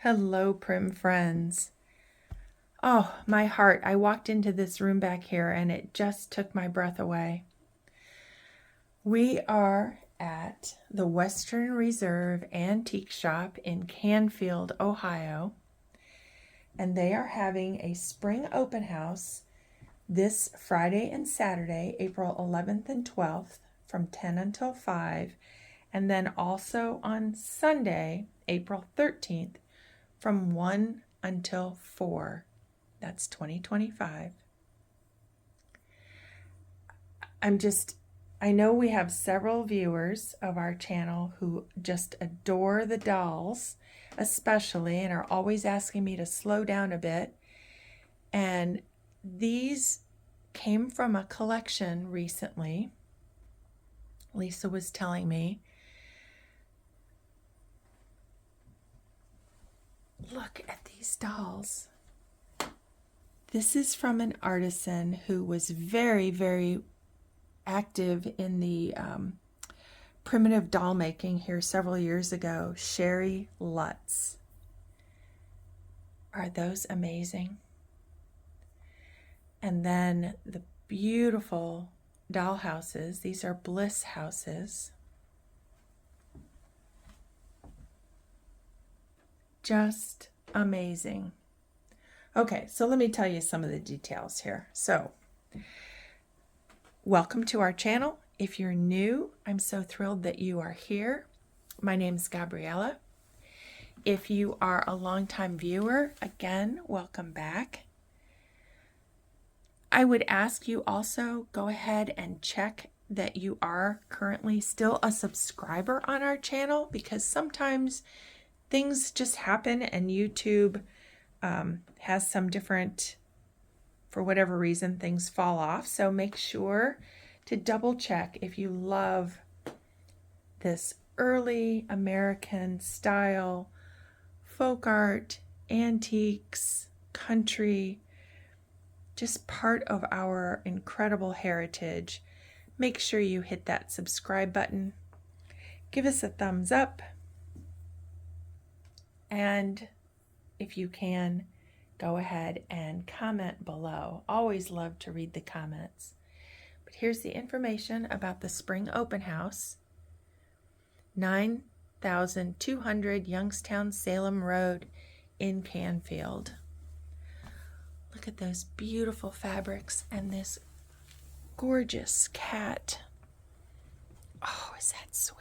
Hello, Prim friends. Oh, my heart. I walked into this room back here and it just took my breath away. We are at the Western Reserve Antique Shop in Canfield, Ohio, and they are having a spring open house this Friday and Saturday, April 11th and 12th, from 10 until 5, and then also on Sunday, April 13th, from 1 until 4. That's 2025. I know we have several viewers of our channel who just adore the dolls, especially, and are always asking me to slow down a bit. And these came from a collection recently. Leisa was telling me. Look at these dolls. This is from an artisan who was very, very active in the primitive doll making here several years ago. Sherry Lutz. Are those amazing? And then the beautiful doll houses. These are bliss houses. Just amazing. Okay, so let me tell you some of the details here. So, welcome to our channel. If you're new, I'm so thrilled that you are here. My name's Gabriella. If you are a longtime viewer, again, welcome back. I would ask you also go ahead and check that you are currently still a subscriber on our channel, because sometimes things just happen and YouTube has some different, for whatever reason, things fall off. So make sure to double check if you love this early American style, folk art, antiques, country, just part of our incredible heritage. Make sure you hit that subscribe button. Give us a thumbs up. And if you can, go ahead and comment below. Always love to read the comments. But here's the information about the spring open house. 9200 Youngstown-Salem Road in Canfield. Look at those beautiful fabrics and this gorgeous cat. Oh, is that sweet?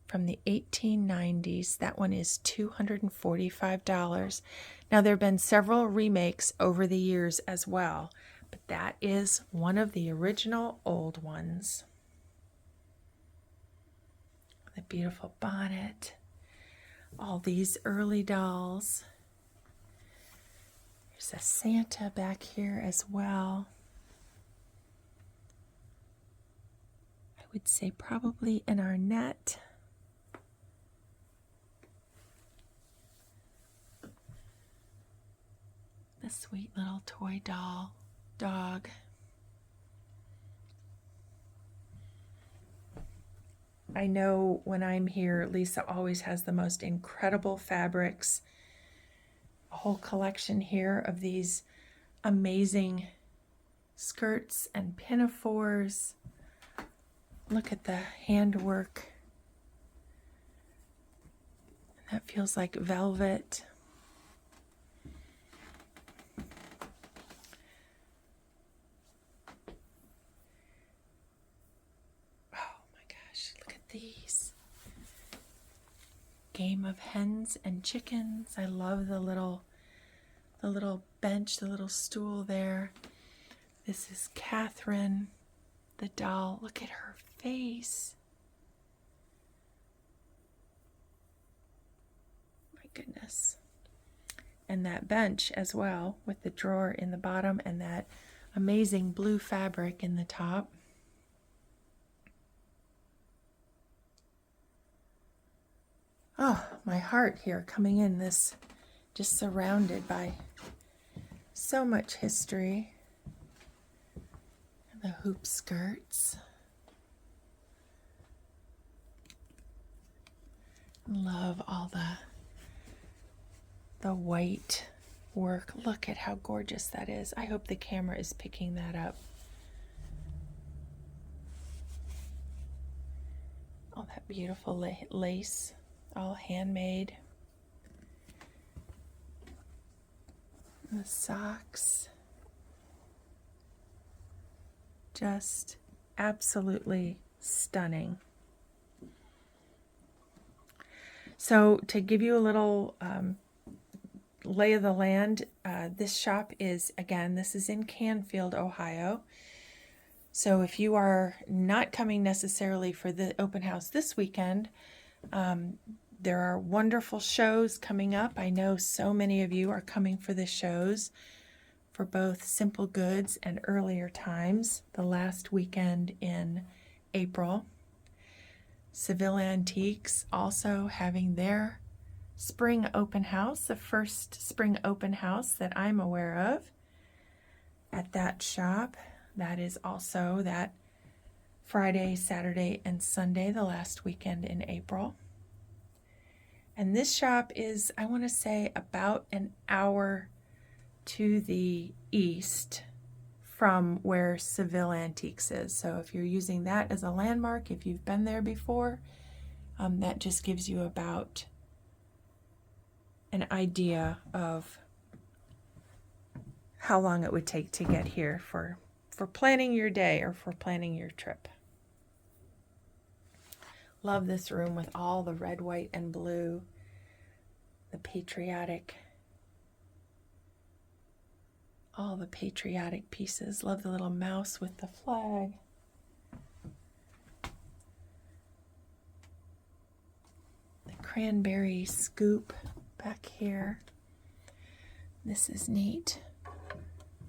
From the 1890s. That one is $245. Now, there have been several remakes over the years as well, but that is one of the original old ones. The beautiful bonnet. All these early dolls. There's a Santa back here as well. I would say probably an Arnett. The sweet little toy doll dog. I know when I'm here, Leisa always has the most incredible fabrics. A whole collection here of these amazing skirts and pinafores. Look at the handwork. That feels like velvet. These game of hens and chickens. I love the little bench, the little stool there. This is Catherine, the doll. Look at her face. My goodness. And that bench as well, with the drawer in the bottom and that amazing blue fabric in the top. Oh, my heart here coming in this, just surrounded by so much history. And the hoop skirts. Love all the white work. Look at how gorgeous that is. I hope the camera is picking that up. All that beautiful lace, all handmade. The socks. Just absolutely stunning. So to give you a little lay of the land, this shop is, again, this is in Canfield, Ohio. So if you are not coming necessarily for the open house this weekend, there are wonderful shows coming up. I know so many of you are coming for the shows for both Simple Goods and Earlier Times, the last weekend in April. Seville Antiques also having their spring open house, the first spring open house that I'm aware of at that shop. That is also that Friday, Saturday, and Sunday, the last weekend in April. And this shop is, I want to say, about an hour to the east from where Seville Antiques is. So if you're using that as a landmark, if you've been there before, that just gives you about an idea of how long it would take to get here for planning your day or for planning your trip. Love this room with all the red, white, and blue, the patriotic, all the patriotic pieces. Love the little mouse with the flag. The cranberry scoop back here. This is neat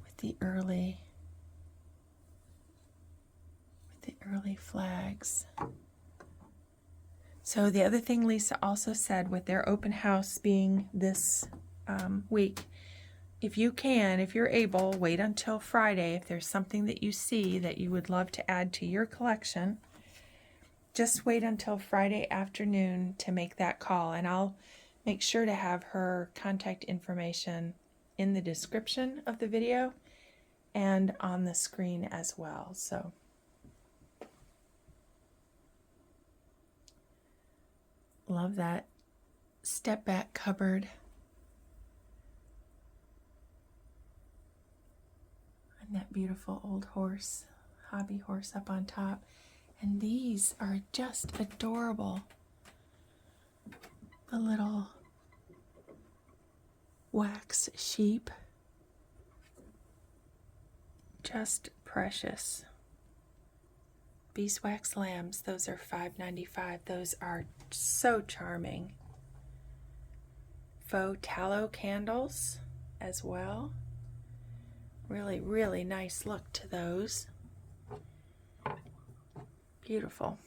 with the early flags. So the other thing Leisa also said, with their open house being this week, if you're able, wait until Friday. If there's something that you see that you would love to add to your collection, just wait until Friday afternoon to make that call. And I'll make sure to have her contact information in the description of the video and on the screen as well. So love that step back cupboard. And that beautiful old horse, hobby horse up on top. And these are just adorable. The little wax sheep. Just precious. Beeswax lambs, those are $5.95. Those are so charming. Faux tallow candles as well. Really, really nice look to those. Beautiful.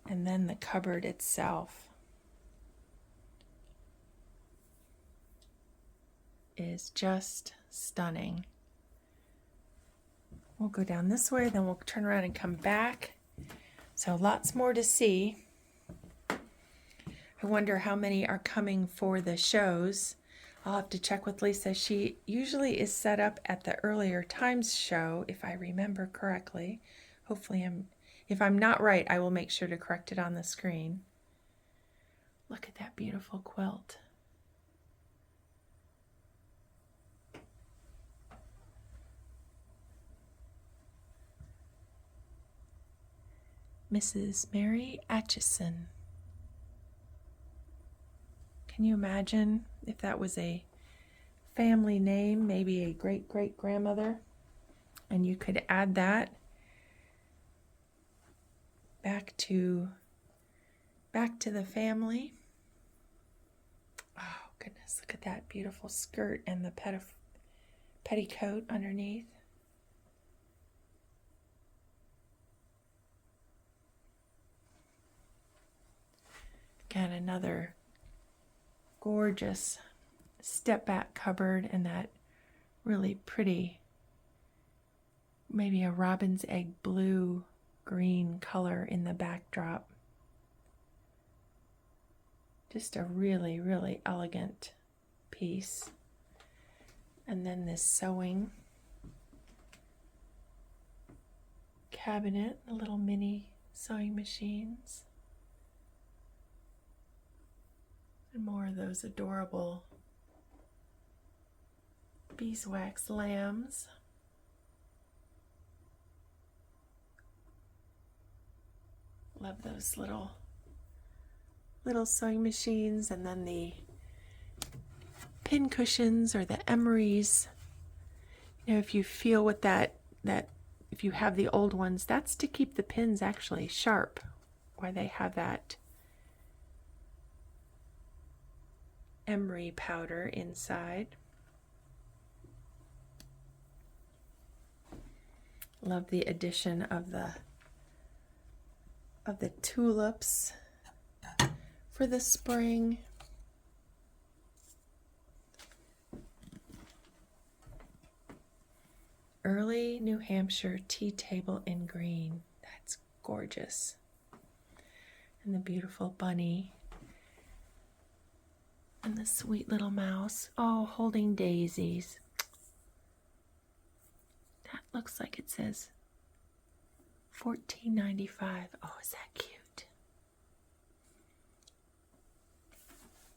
And then the cupboard itself is just stunning. We'll go down this way, then we'll turn around and come back. So lots more to see. I wonder how many are coming for the shows. I'll have to check with Leisa. She usually is set up at the Earlier Times show, if I remember correctly. Hopefully, if I'm not right, I will make sure to correct it on the screen. Look at that beautiful quilt. Mrs. Mary Atchison. Can you imagine if that was a family name, maybe a great-great-grandmother, and you could add that back to the family. Oh goodness, look at that beautiful skirt and the petticoat underneath. Again, another gorgeous step back cupboard, and that really pretty, maybe a robin's egg blue green color in the backdrop. Just a really, really elegant piece. And then this sewing cabinet, the little mini sewing machines. And more of those adorable beeswax lambs. Love those little sewing machines, and then the pin cushions or the emeries. You know, if you feel with that if you have the old ones, that's to keep the pins actually sharp, why they have that emery powder inside. Love the addition of the tulips for the spring. Early New Hampshire tea table in green. That's gorgeous. And the beautiful bunny. And the sweet little mouse. Oh, holding daisies. That looks like it says $14.95. Oh, is that cute?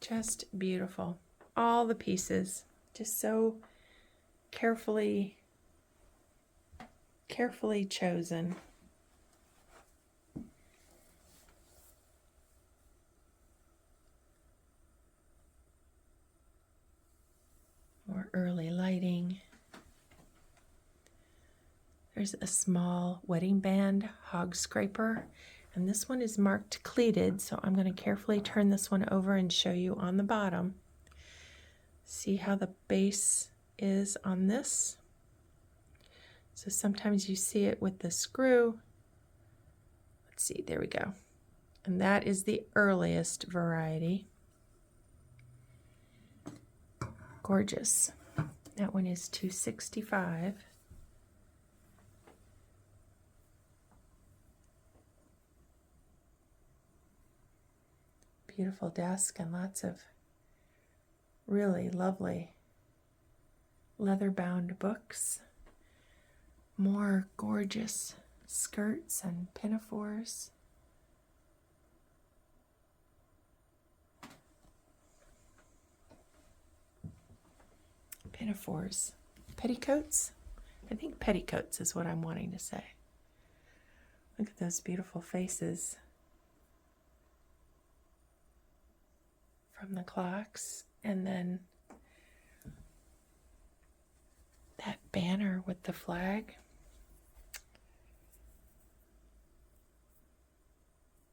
Just beautiful. All the pieces. Just so carefully chosen. More early lighting. There's a small wedding band hog scraper, and this one is marked cleated, so I'm going to carefully turn this one over and show you on the bottom. See how the base is on this? So sometimes you see it with the screw. Let's see, there we go. And that is the earliest variety. Gorgeous. That one is $265. Beautiful desk and lots of really lovely leather-bound books. More gorgeous skirts and pinafores. Pinafores. Petticoats? I think petticoats is what I'm wanting to say. Look at those beautiful faces from the clocks. And then that banner with the flag.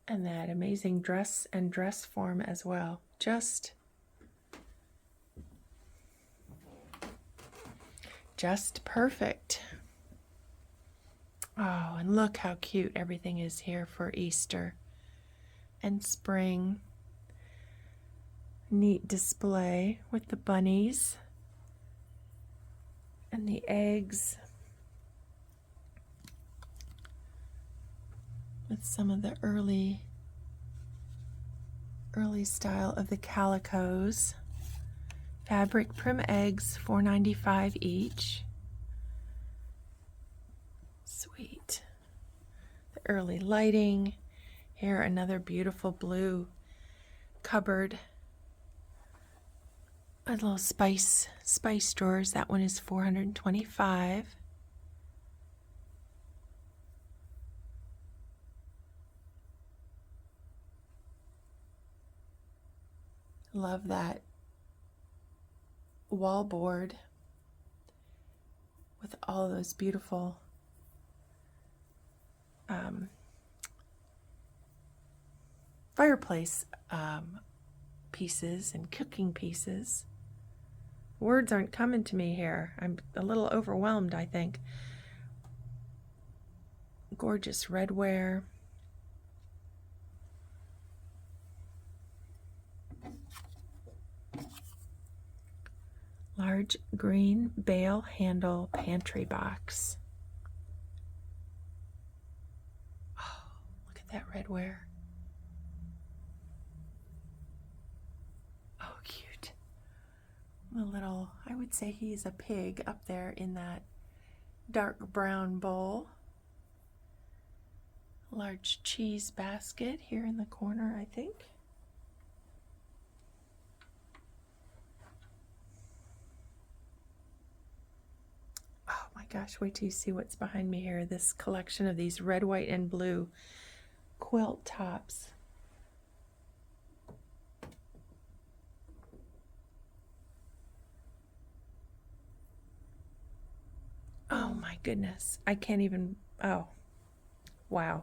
And that amazing dress and dress form as well. Just perfect. Oh, and look how cute everything is here for Easter and spring. Neat display with the bunnies and the eggs. With some of the early style of the calicos. Fabric prim eggs, $4.95 each. Sweet. The early lighting. Here, another beautiful blue cupboard. A little spice drawers. That one is $425. Love that wallboard with all those beautiful fireplace pieces and cooking pieces. Words aren't coming to me here. I'm a little overwhelmed, I think. Gorgeous redware. Large green bale handle pantry box. Oh, look at that redware. The little, I would say he's a pig up there in that dark brown bowl. Large cheese basket here in the corner, I think. Oh my gosh, wait till you see what's behind me here. This collection of these red, white, and blue quilt tops. Oh my goodness. I can't even, oh, wow.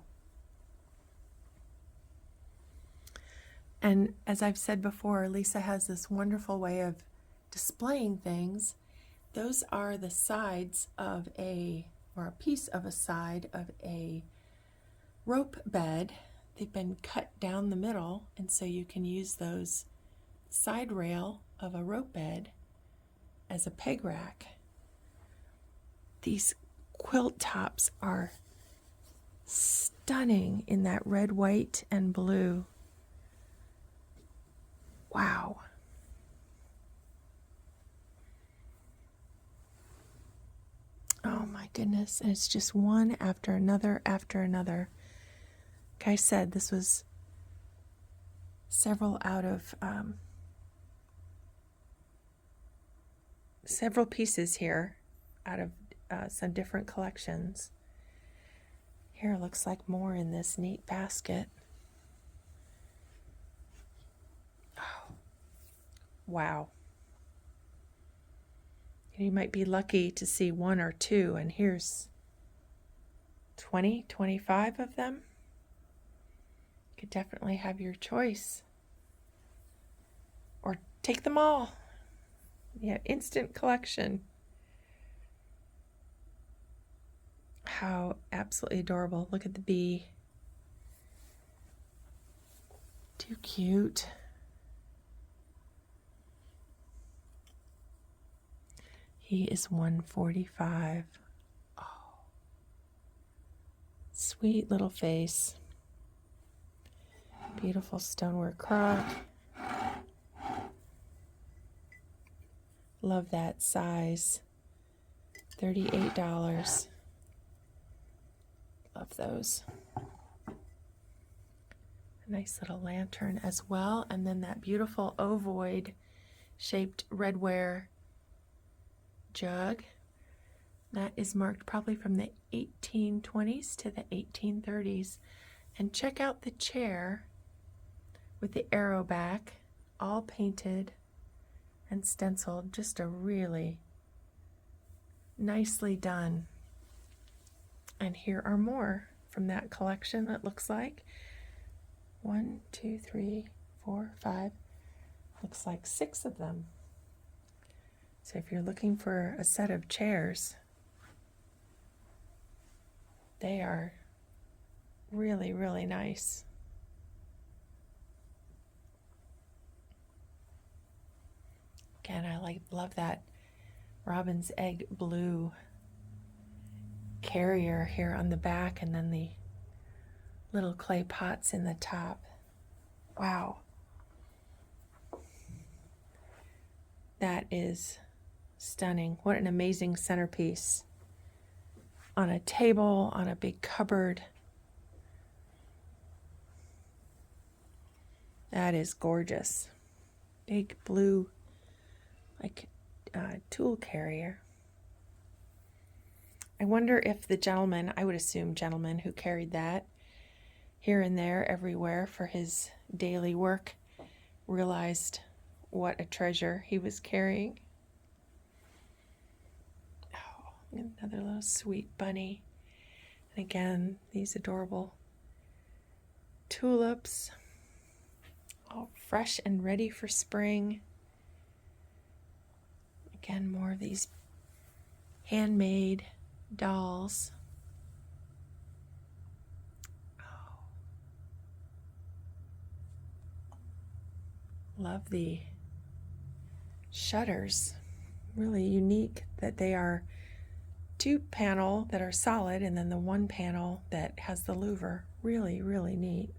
And as I've said before, Leisa has this wonderful way of displaying things. Those are the sides of or a piece of a side of a rope bed. They've been cut down the middle, and so you can use those side rail of a rope bed as a peg rack. These quilt tops are stunning in that red, white, and blue. Wow. Oh my goodness. And it's just one after another after another. Like I said, this was several out of several pieces here out of some different collections. Here looks like more in this neat basket. Oh, wow. You might be lucky to see one or two, and here's 20, 25 of them. You could definitely have your choice. Or take them all. Yeah, instant collection. How absolutely adorable. Look at the bee. Too cute. He is $145. Oh, sweet little face. Beautiful stoneware crock. Love that size. $38. Love those. A nice little lantern as well. And then that beautiful ovoid shaped redware jug. That is marked probably from the 1820s to the 1830s. And check out the chair with the arrow back, all painted and stenciled. Just a really nicely done. And here are more from that collection, it looks like. 1, 2, 3, 4, 5. Looks like 6 of them. So if you're looking for a set of chairs, they are really, really nice. Again, I love that robin's egg blue carrier here on the back, and then the little clay pots in the top. Wow. That is stunning. What an amazing centerpiece. On a table, on a big cupboard. That is gorgeous. Big blue, like tool carrier. I wonder if the gentleman, I would assume gentleman who carried that here and there everywhere for his daily work, realized what a treasure he was carrying. Oh, another little sweet bunny. And again, these adorable tulips, all fresh and ready for spring. Again, more of these handmade dolls. Oh. Love the shutters. Really unique that they are 2 panel that are solid and then the 1 panel that has the louver. Really, really neat.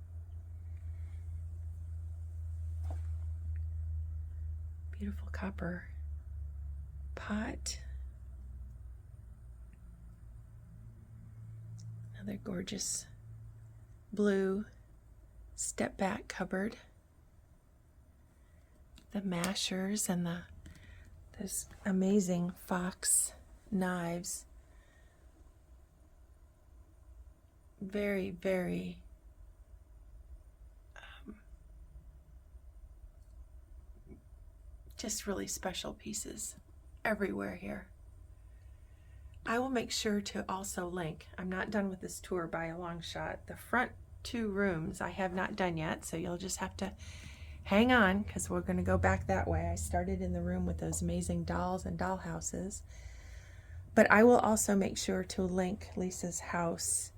Beautiful copper pot. Another gorgeous blue step back cupboard. The mashers and those amazing fox knives. Very, very just really special pieces everywhere here. I will make sure to also link, I'm not done with this tour by a long shot, the front 2 rooms I have not done yet, so you'll just have to hang on because we're going to go back that way. I started in the room with those amazing dolls and doll houses, but I will also make sure to link Leisa's house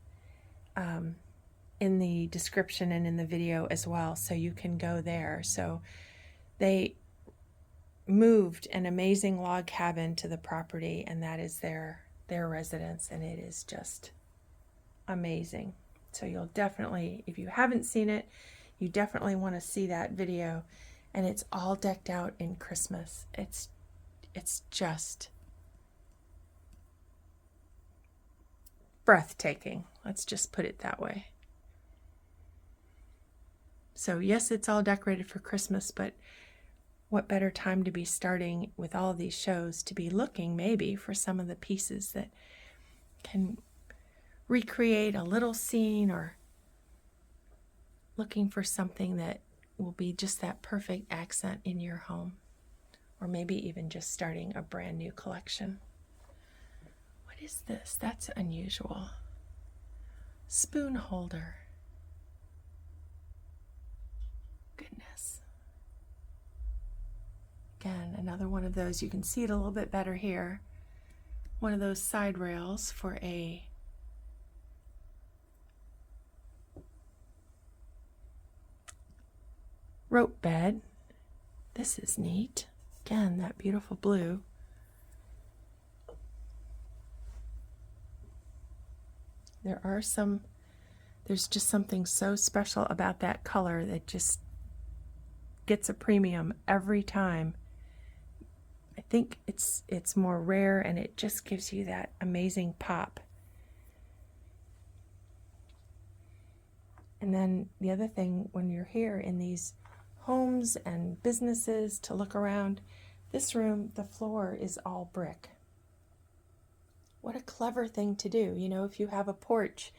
in the description and in the video as well, so you can go there. So they moved an amazing log cabin to the property, and that is their residence, and it is just amazing. So you'll definitely, if you haven't seen it, you definitely want to see that video. And it's all decked out in Christmas. It's just breathtaking. Let's just put it that way. So yes, it's all decorated for Christmas, but what better time to be starting with all of these shows to be looking maybe for some of the pieces that can recreate a little scene, or looking for something that will be just that perfect accent in your home, or maybe even just starting a brand new collection. What is this? That's unusual. Spoon holder. Goodness. Again, another one of those, you can see it a little bit better here. One of those side rails for a rope bed. This is neat. Again, that beautiful blue. There's just something so special about that color that just gets a premium every time. I think it's more rare, and it just gives you that amazing pop. And then the other thing, when you're here in these homes and businesses to look around, this room, the floor is all brick. What a clever thing to do. You know, if you have a porch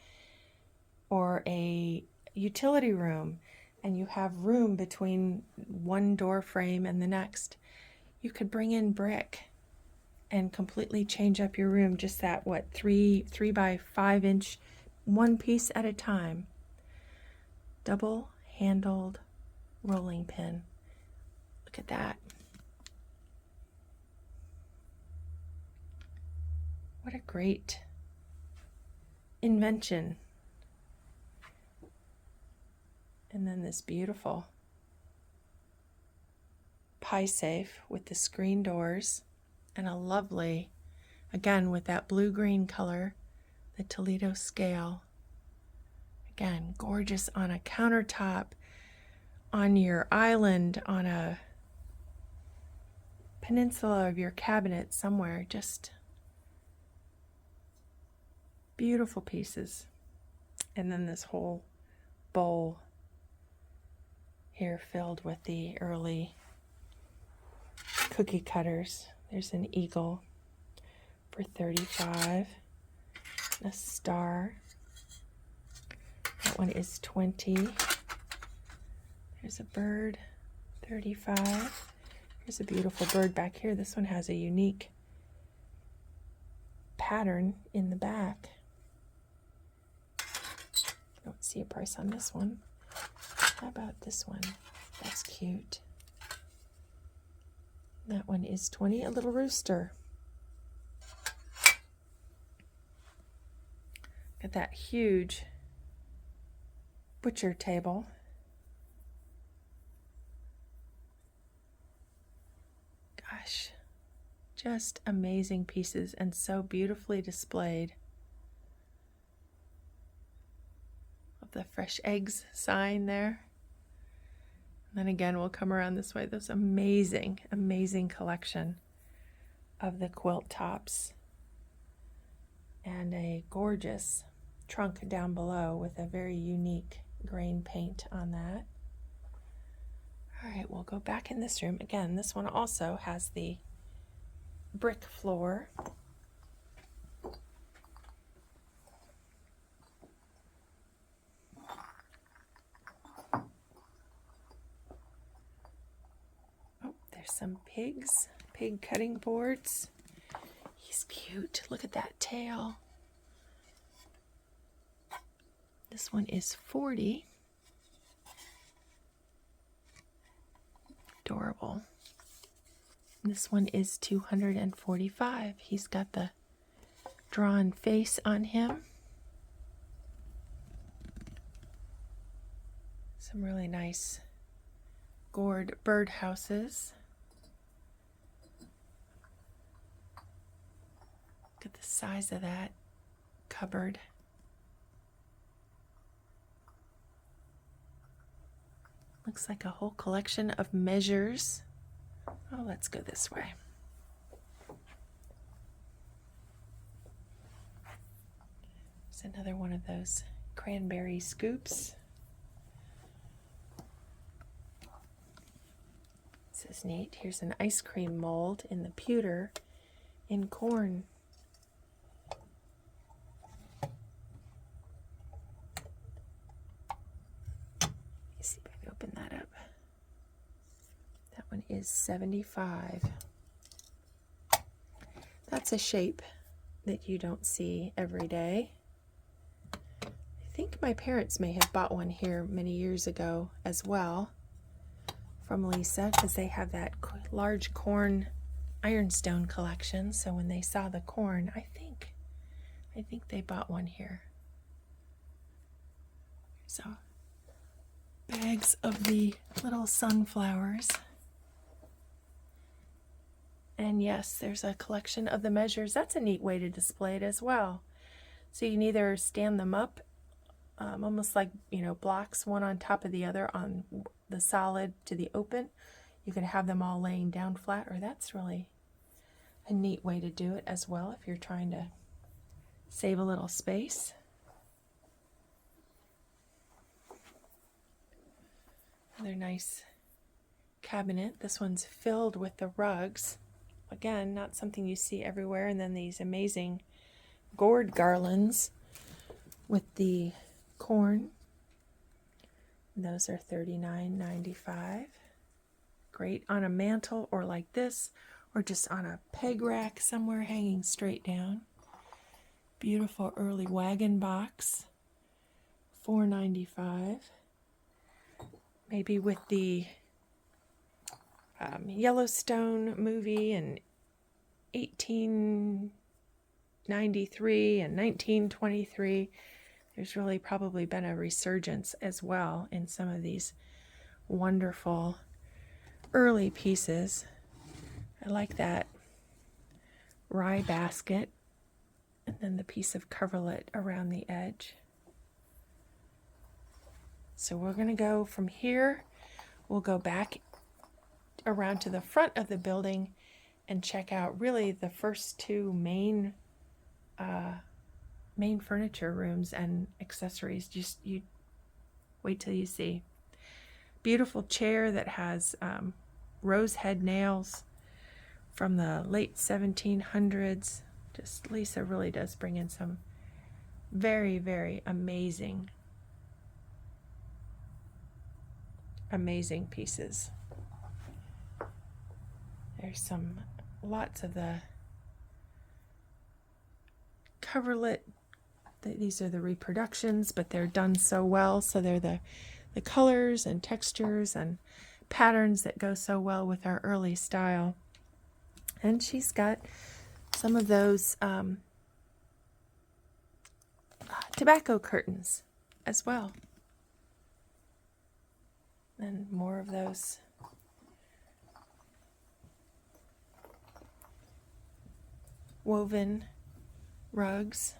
or a utility room and you have room between one door frame and the next, you could bring in brick and completely change up your room. Just that, what, 3 by 5 inch, one piece at a time. Double handled rolling pin. Look at that. What a great invention. And then this beautiful pie safe with the screen doors, and a lovely, again with that blue-green color, the Toledo scale. Again, gorgeous on a countertop, on your island, on a peninsula of your cabinet somewhere. Just beautiful pieces. And then this whole bowl here filled with the early cookie cutters. There's an eagle for $35. A star. That one is $20. There's a bird, $35. Here's a beautiful bird back here. This one has a unique pattern in the back. Don't see a price on this one. How about this one? That's cute. That one is $20. A little rooster. Got that huge butcher table. Gosh, just amazing pieces, and so beautifully displayed. Of the fresh eggs sign there. And then again, we'll come around this way. Those amazing, amazing collection of the quilt tops, and a gorgeous trunk down below with a very unique grain paint on that. All right, we'll go back in this room. Again, this one also has the brick floor. Oh, there's some pig cutting boards. He's cute. Look at that tail. This one is $40. Adorable. This one is $245. He's got the drawn face on him. Some really nice gourd bird houses. Look at the size of that cupboard. Looks like a whole collection of measures. Oh, let's go this way. There's another one of those cranberry scoops. This is neat. Here's an ice cream mold in the pewter in corn. Let's see if I can open that up. That one is $75. That's a shape that you don't see every day. I think my parents may have bought one here many years ago as well from Leisa, because they have that large corn ironstone collection. So when they saw the corn, I think they bought one here. So bags of the little sunflowers. And yes, there's a collection of the measures. That's a neat way to display it as well. So you can either stand them up, almost like, blocks, one on top of the other on the solid to the open. You can have them all laying down flat, or that's really a neat way to do it as well if you're trying to save a little space. Another nice cabinet. This one's filled with the rugs. Again, not something you see everywhere. And then these amazing gourd garlands with the corn. And those are $39.95. Great on a mantle or like this, or just on a peg rack somewhere hanging straight down. Beautiful early wagon box, $4.95. Maybe with the Yellowstone movie in 1893 and 1923, there's really probably been a resurgence as well in some of these wonderful early pieces. I like that rye basket and then the piece of coverlet around the edge. So we're going to go from here. We'll go back around to the front of the building and check out really the first two main furniture rooms and accessories. Just you wait till you see. Beautiful chair that has rose head nails from the late 1700s. Just Leisa really does bring in some very, very amazing pieces. There's lots of the coverlet. These are the reproductions, but they're done so well. So they're the colors and textures and patterns that go so well with our early style. And she's got some of those tobacco curtains as well. And more of those woven rugs.